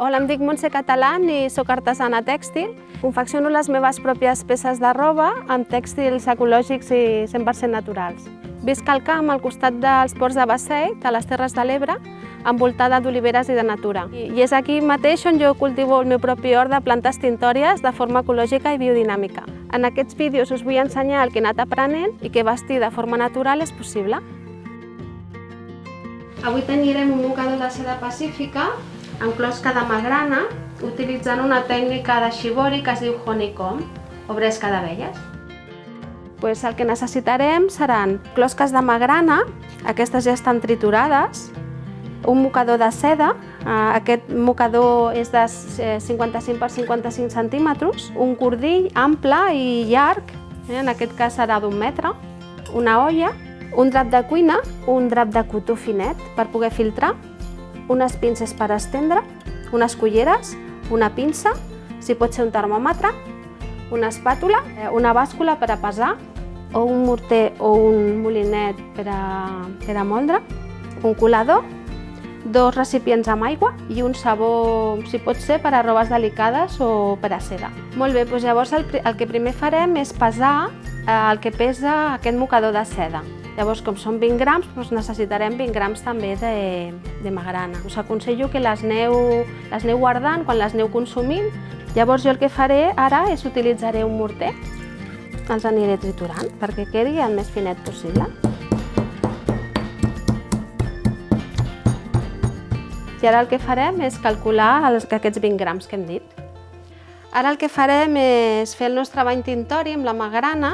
Hola, em dic Montse Catalán i soc artesana tèxtil. Confecciono les meves pròpies peces de roba amb tèxtils ecològics i 100% naturals. Visc al camp al costat dels ports de Basseit, a les Terres de l'Ebre, envoltada d'oliveres i de natura. I és aquí mateix on jo cultivo el meu propi hort de plantes tintòries de forma ecològica i biodinàmica. En aquests vídeos us vull ensenyar el que he anat aprenent i que vestir de forma natural és possible. Avui tenyirem un mocador de seda pacífica amb closca de magrana, utilitzant una tècnica de shibori que es diu honeycomb, o bresca d'abelles. El que necessitarem seran closques de magrana, aquestes ja estan triturades, un mocador de seda, aquest mocador és de 55 per 55 centímetres, un cordill ample i llarg, en aquest cas serà d'1 metre, una olla, un drap de cuina, un drap de cotó finet per poder filtrar, unes pinces per estendre, unes culleres, una pinça, si pot ser un termòmetre, una espàtula, una bàscula per a pesar, o un morter o un molinet per a moldre, un colador, 2 recipients amb aigua i un sabó, si pot ser, per a robes delicades o per a seda. Molt bé, doncs llavors el que primer farem és pesar el que pesa aquest mocador de seda. Llavors, com són 20 grams, necessitarem 20 grams també de magrana. Us aconsello que les aneu guardant quan les aneu consumint. Llavors jo el que faré ara és utilitzaré un morter. Els aniré triturant perquè quedi el més finet possible. I ara el que farem és calcular aquests 20 grams que hem dit. Ara el que farem és fer el nostre bany tintori amb la magrana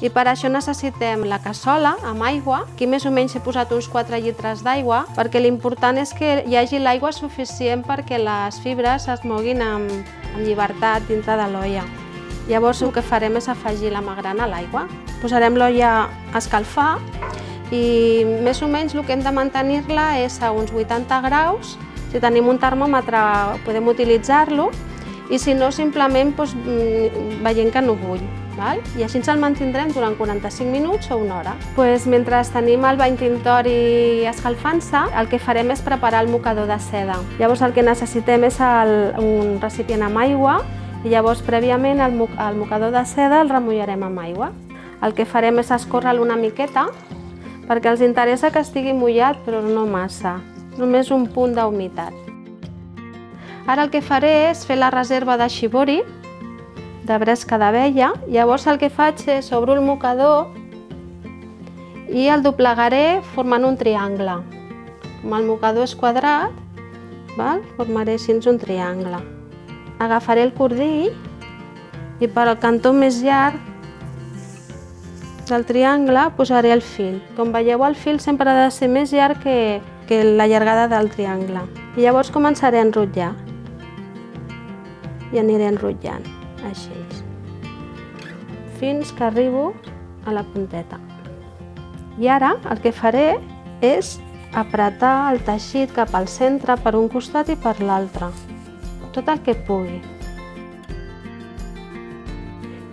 i per això necessitem la cassola amb aigua. Aquí més o menys he posat uns 4 litres d'aigua perquè l'important és que hi hagi l'aigua suficient perquè les fibres es moguin amb llibertat dintre de l'olla. Llavors el que farem és afegir la magrana a l'aigua. Posarem l'olla a escalfar i més o menys el que hem de mantenir-la és a uns 80 graus. Si tenim un termòmetre podem utilitzar-lo i si no simplement veiem que no bull. I així ens el mantindrem durant 45 minuts o una hora. Mentre tenim el bany tintori escalfant-se, el que farem és preparar el mocador de seda. Llavors el que necessitem és un recipient amb aigua i llavors prèviament el mocador de seda el remullarem amb aigua. El que farem és escórrer-lo una miqueta perquè els interessa que estigui mullat però no massa, només un punt d'humitat. Ara el que faré és fer la reserva de shibori, de bresca d'abella. Llavors el que faig és obro el mocador i el doblegaré formant un triangle. Com el mocador és quadrat, formaré així un triangle. Agafaré el cordill i per al cantó més llarg del triangle posaré el fil. Com veieu, el fil sempre ha de ser més llarg que la llargada del triangle. I llavors començaré a enrotllar i aniré enrotllant. Així, fins que arribo a la punteta. I ara el que faré és apretar el teixit cap al centre per un costat i per l'altre, tot el que pugui.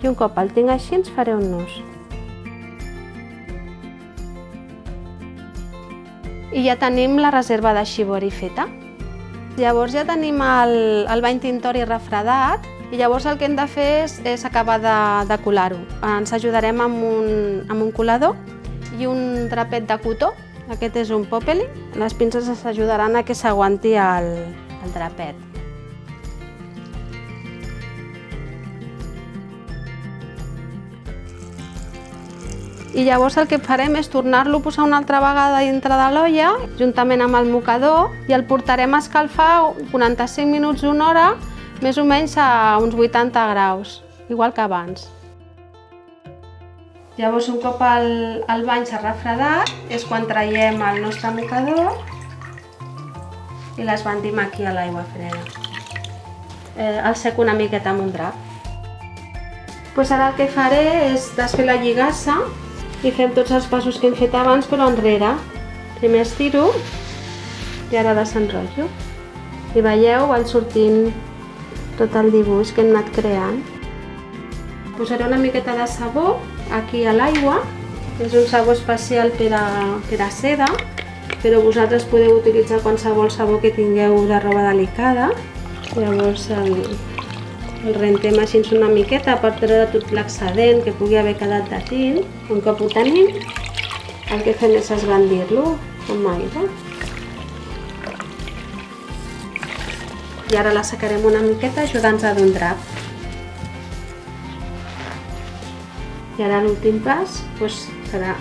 I un cop el tinc així ens faré un nus. I ja tenim la reserva de shibori feta. Llavors ja tenim el bany tintori refredat. I llavors el que hem de fer és acabar de colar-ho. Ens ajudarem amb un colador i un drapet de cotó. Aquest és un popeli. Les pinces ens ajudaran a que s'aguanti el drapet. I llavors el que farem és tornar-lo a posar una altra vegada dintre de l'olla, juntament amb el mocador, i el portarem a escalfar 45 minuts o una hora, més o menys a uns 80 graus, igual que abans. Llavors, un cop el bany s'ha refredat, és quan traiem el nostre mocador i l'esbandim aquí a l'aigua freda. El seco una miqueta amb un drap. Ara el que faré és desfer la lligassa i fem tots els passos que hem fet abans, però enrere. Primer estiro i ara desenrotllo. I veieu, van sortint tot el dibuix que hem anat creant. Posaré una miqueta de sabó aquí a l'aigua. És un sabó especial per a seda, però vosaltres podeu utilitzar qualsevol sabó que tingueu de roba delicada. Llavors el rentem així una miqueta per treure tot l'excedent que pugui haver quedat de tint. Un cop ho tenim, el que fem és esbandir-lo amb aigua. I ara l'assecarem una miqueta ajudant-nos d'un drap. I ara l'últim pas serà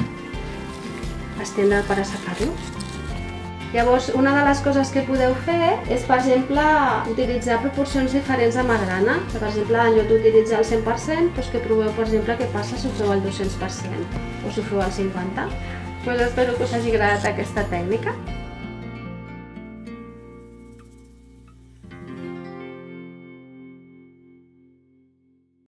estendre'l per assecar-lo. Llavors, una de les coses que podeu fer és, per exemple, utilitzar proporcions diferents de magrana. Per exemple, en lloc d'utilitzar el 100%, que proveu, per exemple, què passa si ho feu al 200% o si ho feu al 50%. Espero que us hagi agradat aquesta tècnica.